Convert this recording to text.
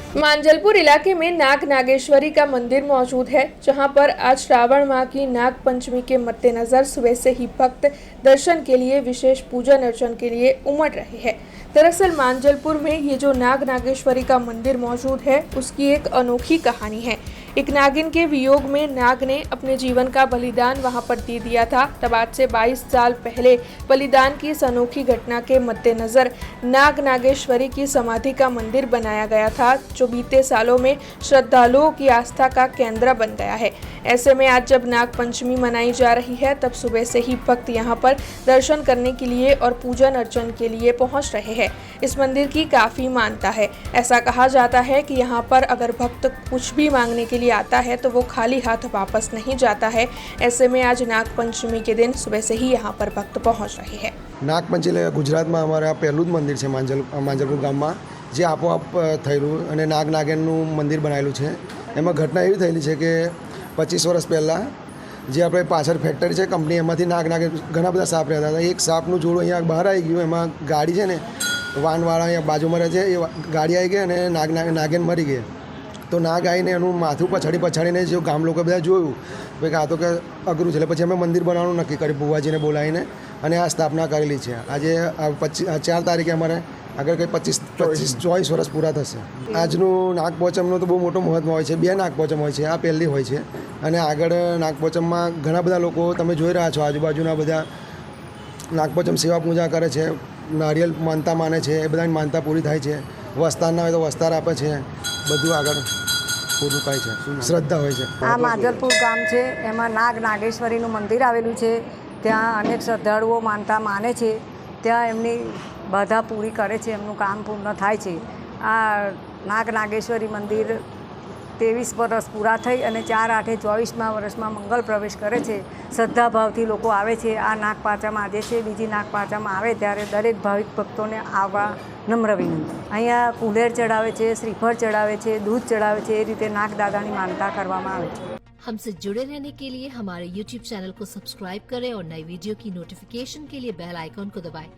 मांजलपुर इलाके में नाग नागेश्वरी का मंदिर मौजूद है, जहां पर आज श्रावण माह की नाग पंचमी के मद्देनजर सुबह से ही भक्त दर्शन के लिए विशेष पूजन अर्चन के लिए उमड़ रहे हैं। दरअसल मांजलपुर में ये जो नाग नागेश्वरी का मंदिर मौजूद है, उसकी एक अनोखी कहानी है। एक नागिन के वियोग में नाग ने अपने जीवन का बलिदान वहां पर दे दिया था। तब आज से 22 साल पहले बलिदान की इस अनोखी घटना के मद्देनजर नाग नागेश्वरी की समाधि का मंदिर बनाया गया था, जो बीते सालों में श्रद्धालुओं की आस्था का केंद्र बन गया है। ऐसे में आज जब नाग पंचमी मनाई जा रही है, तब सुबह से ही भक्त यहां पर दर्शन करने के लिए और पूजन अर्चन के लिए पहुंच रहे हैं। इस मंदिर की काफी मान्यता है। ऐसा कहा जाता है कि यहाँ पर अगर भक्त कुछ भी मांगने के लिए आता है तो वो खाली हाथ वापस नहीं जाता है। ऐसे में आज नाग पंचमी के दिन सुबह से ही यहाँ पर भक्त पहुँच रहे हैं। नागपंचमी गुजरात में अमरा पहलू ज मंदिर है मांजलपुर गाम में, जे आपोआप थयेलू अने नाग नागेननु मंदिर बनायेलू है। एमां घटना एवी थयेली है कि 25 वर्ष पहला जे अपने पाछळ फैक्टरी है कंपनी, एमांथी नाग नागे घणा बधा साप रहता था। एक सापनु जोड़ो अहींया बहार आई गयुं। एमां गाड़ी है ने वानवाळा अहींया बाजुमां रहे छे, ए गाड़ी आई गई अने नागेन मरी गई। तो नाग आવીને એનું માથું પછાડીને जो ગામ લોકો બધા જોયું કે આ તો કે અઘરું છે, એટલે પછી અમે મંદિર બનાવવાનું નક્કી કર્યું ભુવાજીને બોલાવીને અને આ સ્થાપના કરેલી છે। આજે 4 તારીખે અમારે આગળ કંઈ 24 વર્ષ પૂરા થશે। આજનું નાગપંચમનો તો બહુ મોટો મહત્વ હોય છે। 2 નાગપંચમ હોય છે, આ પહેલી હોય છે અને આગળ નાગપંચમમાં ઘણા બધા લોકો તમે જોઈ રહ્યા છો, આજુબાજુના બધા નાગપંચમ સેવા પૂજા કરે છે, નારિયેલ માનતા માને છે, એ બધાની માનતા પૂરી થાય છે। વસ્તાર ના હોય તો વસ્તાર આપે છે, બધું આગળ પૂરું થાય છે, શ્રદ્ધા હોય છે। આ માંજલપુર ગામ છે, એમાં નાગ નાગેશ્વરીનું મંદિર આવેલું છે। ત્યાં અનેક શ્રદ્ધાળુઓ માનતા માને છે, ત્યાં એમની બાધા પૂરી કરે છે, એમનું કામ પૂર્ણ થાય છે। આ નાગ નાગેશ્વરી મંદિર 23 વર્ષ પૂરા થઈ અને 4/8/24મા વર્ષમાં મંગલ પ્રવેશ કરે છે। શ્રદ્ધાભાવથી લોકો આવે છે। આ નાગપાંચમ આજે છે, બીજી નાગપાંચમ આવે ત્યારે દરેક ભાવિક ભક્તોને આવવા નમ્ર વિનંતી। અહીંયા કુલેર ચડાવે છે, શ્રીફળ ચડાવે છે, दूध ચડાવે છે, એ રીતે નાગદાદાની માનતા કરવામાં આવે છે। हमसे जुड़े रहने के लिए हमारे YouTube चैनल को सब्सक्राइब करें और नई वीडियो की नोटिफिकेशन के लिए बेल आइकॉन को दबाएं।